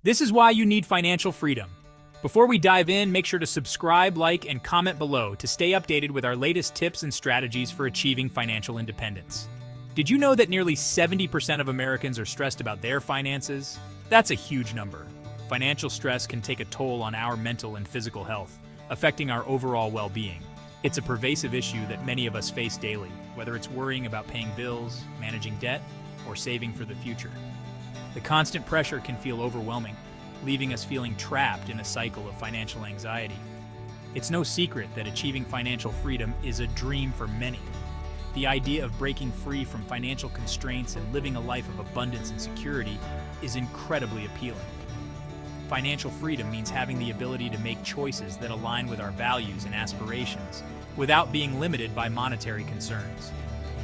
This is why you need financial freedom. Before we dive in, make sure to subscribe, like, and comment below to stay updated with our latest tips and strategies for achieving financial independence. Did you know that nearly 70% of Americans are stressed about their finances? That's a huge number. Financial stress can take a toll on our mental and physical health, affecting our overall well-being. It's a pervasive issue that many of us face daily, whether it's worrying about paying bills, managing debt, or saving for the future. The constant pressure can feel overwhelming, leaving us feeling trapped in a cycle of financial anxiety. It's no secret that achieving financial freedom is a dream for many. The idea of breaking free from financial constraints and living a life of abundance and security is incredibly appealing. Financial freedom means having the ability to make choices that align with our values and aspirations without being limited by monetary concerns.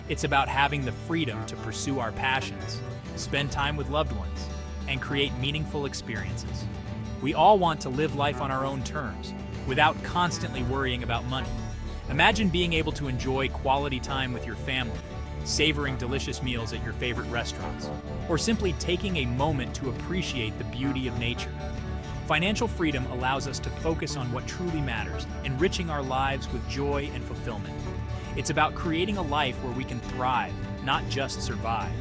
It's about having the freedom to pursue our passions, spend time with loved ones, and create meaningful experiences. We all want to live life on our own terms, without constantly worrying about money. Imagine being able to enjoy quality time with your family, savoring delicious meals at your favorite restaurants, or simply taking a moment to appreciate the beauty of nature. Financial freedom allows us to focus on what truly matters, enriching our lives with joy and fulfillment. It's about creating a life where we can thrive, not just survive.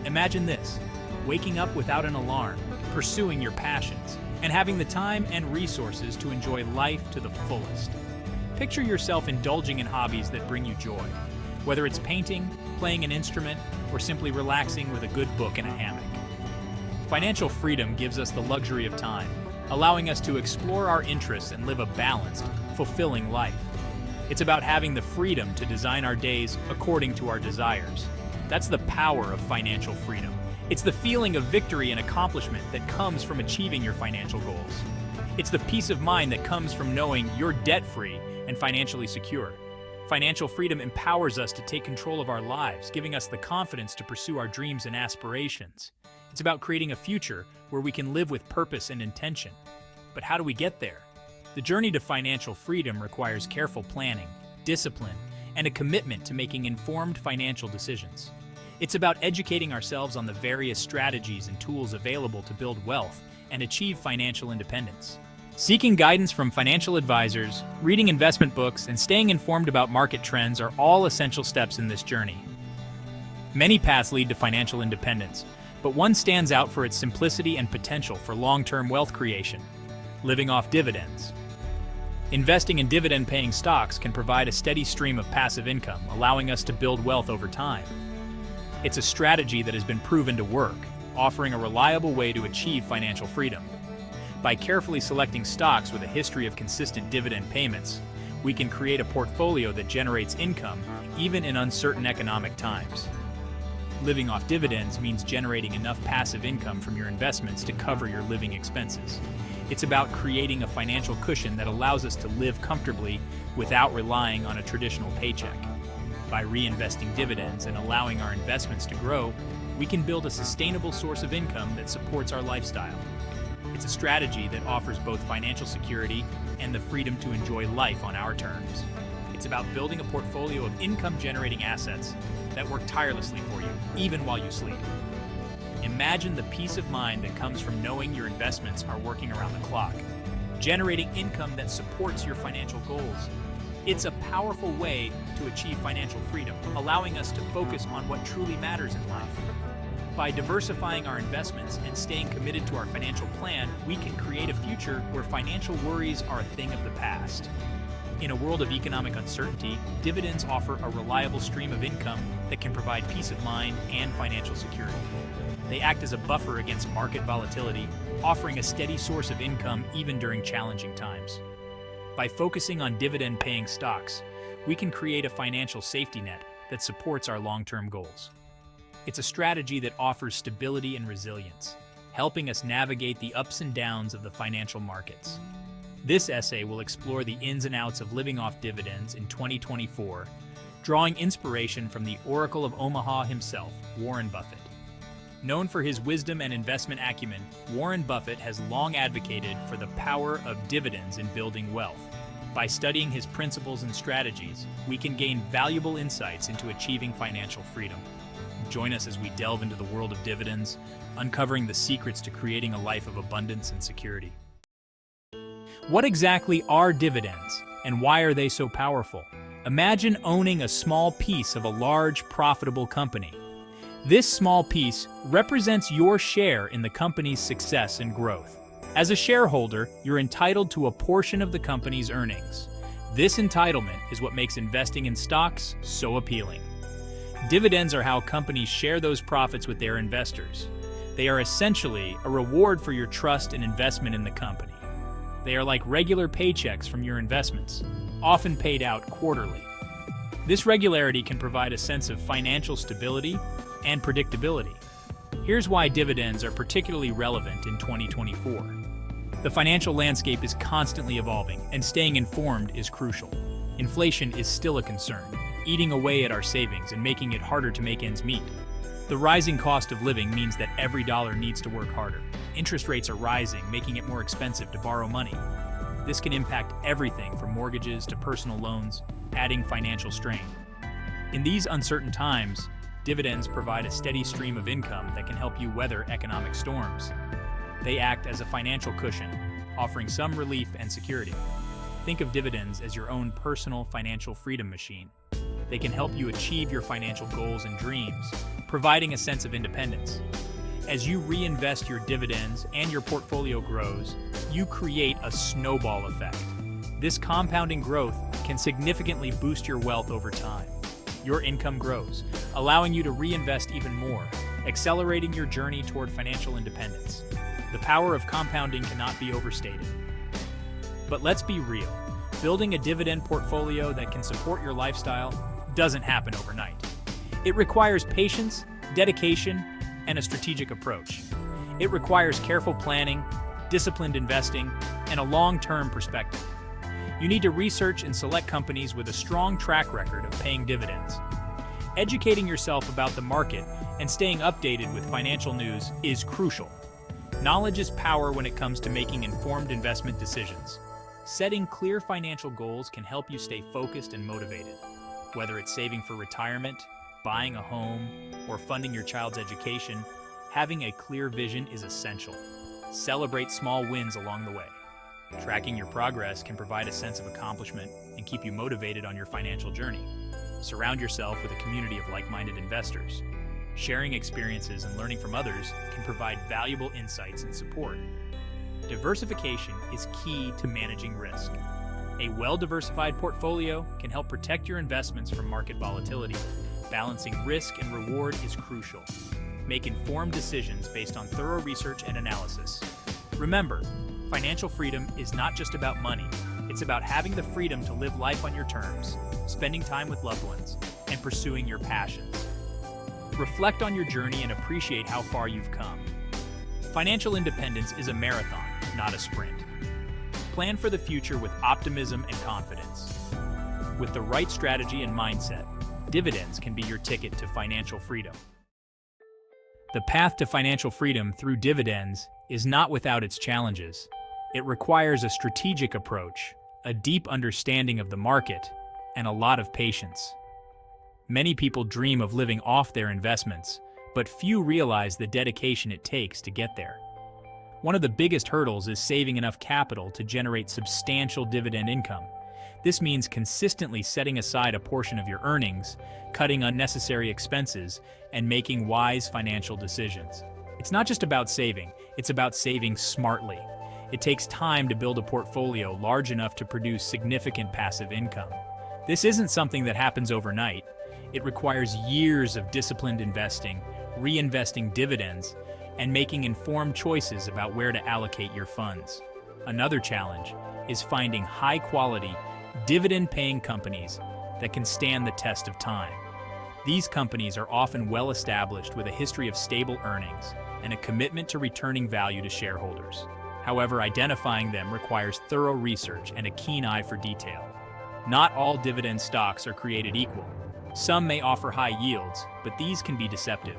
Imagine this: waking up without an alarm, pursuing your passions, and having the time and resources to enjoy life to the fullest. Picture yourself indulging in hobbies that bring you joy, whether it's painting, playing an instrument, or simply relaxing with a good book in a hammock. Financial freedom gives us the luxury of time, allowing us to explore our interests and live a balanced, fulfilling life. It's about having the freedom to design our days according to our desires. That's the power of financial freedom. It's the feeling of victory and accomplishment that comes from achieving your financial goals. It's the peace of mind that comes from knowing you're debt-free and financially secure. Financial freedom empowers us to take control of our lives, giving us the confidence to pursue our dreams and aspirations. It's about creating a future where we can live with purpose and intention. But how do we get there? The journey to financial freedom requires careful planning, discipline, and a commitment to making informed financial decisions. It's about educating ourselves on the various strategies and tools available to build wealth and achieve financial independence. Seeking guidance from financial advisors, reading investment books, and staying informed about market trends are all essential steps in this journey. Many paths lead to financial independence, but one stands out for its simplicity and potential for long-term wealth creation: living off dividends. Investing in dividend-paying stocks can provide a steady stream of passive income, allowing us to build wealth over time. It's a strategy that has been proven to work, offering a reliable way to achieve financial freedom. By carefully selecting stocks with a history of consistent dividend payments, we can create a portfolio that generates income even in uncertain economic times. Living off dividends means generating enough passive income from your investments to cover your living expenses. It's about creating a financial cushion that allows us to live comfortably without relying on a traditional paycheck. By reinvesting dividends and allowing our investments to grow, we can build a sustainable source of income that supports our lifestyle. It's a strategy that offers both financial security and the freedom to enjoy life on our terms. It's about building a portfolio of income-generating assets that work tirelessly for you, even while you sleep. Imagine the peace of mind that comes from knowing your investments are working around the clock, generating income that supports your financial goals. It's a powerful way to achieve financial freedom, allowing us to focus on what truly matters in life. By diversifying our investments and staying committed to our financial plan, we can create a future where financial worries are a thing of the past. In a world of economic uncertainty, dividends offer a reliable stream of income that can provide peace of mind and financial security. They act as a buffer against market volatility, offering a steady source of income even during challenging times. By focusing on dividend-paying stocks, we can create a financial safety net that supports our long-term goals. It's a strategy that offers stability and resilience, helping us navigate the ups and downs of the financial markets. This essay will explore the ins and outs of living off dividends in 2024, drawing inspiration from the Oracle of Omaha himself, Warren Buffett. Known for his wisdom and investment acumen, Warren Buffett has long advocated for the power of dividends in building wealth. By studying his principles and strategies, we can gain valuable insights into achieving financial freedom. Join us as we delve into the world of dividends, uncovering the secrets to creating a life of abundance and security. What exactly are dividends, and why are they so powerful? Imagine owning a small piece of a large, profitable company. This small piece represents your share in the company's success and growth. As a shareholder, you're entitled to a portion of the company's earnings. This entitlement is what makes investing in stocks so appealing. Dividends are how companies share those profits with their investors. They are essentially a reward for your trust and investment in the company. They are like regular paychecks from your investments, often paid out quarterly. This regularity can provide a sense of financial stability and predictability. Here's why dividends are particularly relevant in 2024. The financial landscape is constantly evolving, and staying informed is crucial. Inflation is still a concern, eating away at our savings and making it harder to make ends meet. The rising cost of living means that every dollar needs to work harder. Interest rates are rising, making it more expensive to borrow money. This can impact everything from mortgages to personal loans, adding financial strain. In these uncertain times, dividends provide a steady stream of income that can help you weather economic storms. They act as a financial cushion, offering some relief and security. Think of dividends as your own personal financial freedom machine. They can help you achieve your financial goals and dreams, providing a sense of independence. As you reinvest your dividends and your portfolio grows, you create a snowball effect. This compounding growth can significantly boost your wealth over time. Your income grows, allowing you to reinvest even more, accelerating your journey toward financial independence. The power of compounding cannot be overstated. But let's be real, building a dividend portfolio that can support your lifestyle doesn't happen overnight. It requires patience, dedication, and a strategic approach. It requires careful planning, disciplined investing, and a long-term perspective. You need to research and select companies with a strong track record of paying dividends. Educating yourself about the market and staying updated with financial news is crucial. Knowledge is power when it comes to making informed investment decisions. Setting clear financial goals can help you stay focused and motivated. Whether it's saving for retirement, buying a home, or funding your child's education, having a clear vision is essential. Celebrate small wins along the way. Tracking your progress can provide a sense of accomplishment and keep you motivated on your financial journey. Surround yourself with a community of like-minded investors. Sharing experiences and learning from others can provide valuable insights and support. Diversification is key to managing risk. A well-diversified portfolio can help protect your investments from market volatility. Balancing risk and reward is crucial. Make informed decisions based on thorough research and analysis. Remember, financial freedom is not just about money. It's about having the freedom to live life on your terms, spending time with loved ones, and pursuing your passions. Reflect on your journey and appreciate how far you've come. Financial independence is a marathon, not a sprint. Plan for the future with optimism and confidence. With the right strategy and mindset, dividends can be your ticket to financial freedom. The path to financial freedom through dividends is not without its challenges. It requires a strategic approach, a deep understanding of the market, and a lot of patience. Many people dream of living off their investments, but few realize the dedication it takes to get there. One of the biggest hurdles is saving enough capital to generate substantial dividend income. This means consistently setting aside a portion of your earnings, cutting unnecessary expenses, and making wise financial decisions. It's not just about saving, it's about saving smartly. It takes time to build a portfolio large enough to produce significant passive income. This isn't something that happens overnight. It requires years of disciplined investing, reinvesting dividends, and making informed choices about where to allocate your funds. Another challenge is finding high-quality, dividend-paying companies that can stand the test of time. These companies are often well-established with a history of stable earnings and a commitment to returning value to shareholders. However, identifying them requires thorough research and a keen eye for detail. Not all dividend stocks are created equal. Some may offer high yields, but these can be deceptive.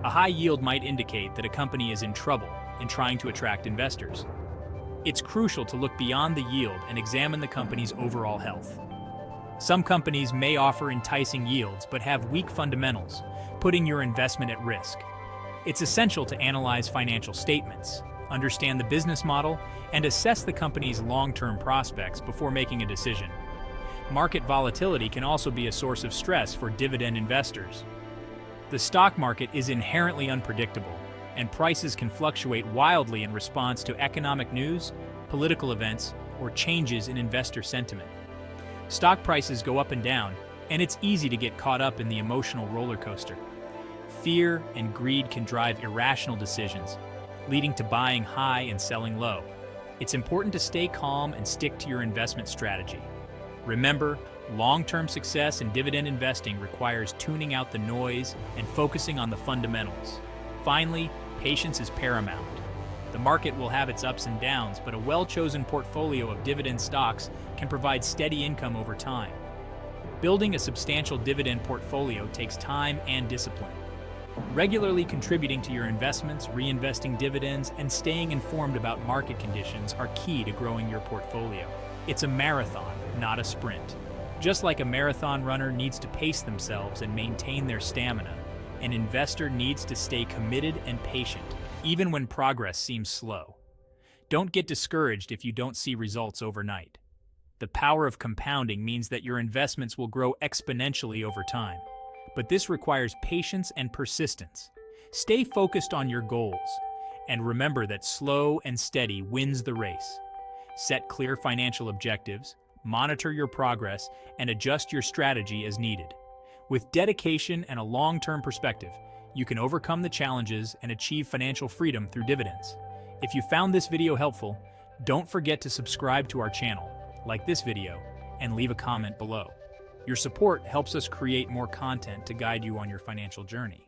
A high yield might indicate that a company is in trouble and trying to attract investors. It's crucial to look beyond the yield and examine the company's overall health. Some companies may offer enticing yields but have weak fundamentals, putting your investment at risk. It's essential to analyze financial statements, understand the business model, and assess the company's long-term prospects before making a decision. Market volatility can also be a source of stress for dividend investors. The stock market is inherently unpredictable, and prices can fluctuate wildly in response to economic news, political events, or changes in investor sentiment. Stock prices go up and down, and it's easy to get caught up in the emotional roller coaster. Fear and greed can drive irrational decisions, leading to buying high and selling low. It's important to stay calm and stick to your investment strategy. Remember, long-term success in dividend investing requires tuning out the noise and focusing on the fundamentals. Finally, patience is paramount. The market will have its ups and downs, but a well-chosen portfolio of dividend stocks can provide steady income over time. Building a substantial dividend portfolio takes time and discipline. Regularly contributing to your investments, reinvesting dividends, and staying informed about market conditions are key to growing your portfolio. It's a marathon, not a sprint. Just like a marathon runner needs to pace themselves and maintain their stamina, an investor needs to stay committed and patient, even when progress seems slow. Don't get discouraged if you don't see results overnight. The power of compounding means that your investments will grow exponentially over time. But this requires patience and persistence. Stay focused on your goals, and remember that slow and steady wins the race. Set clear financial objectives, monitor your progress, and adjust your strategy as needed. With dedication and a long-term perspective, you can overcome the challenges and achieve financial freedom through dividends. If you found this video helpful, don't forget to subscribe to our channel, like this video, and leave a comment below. Your support helps us create more content to guide you on your financial journey.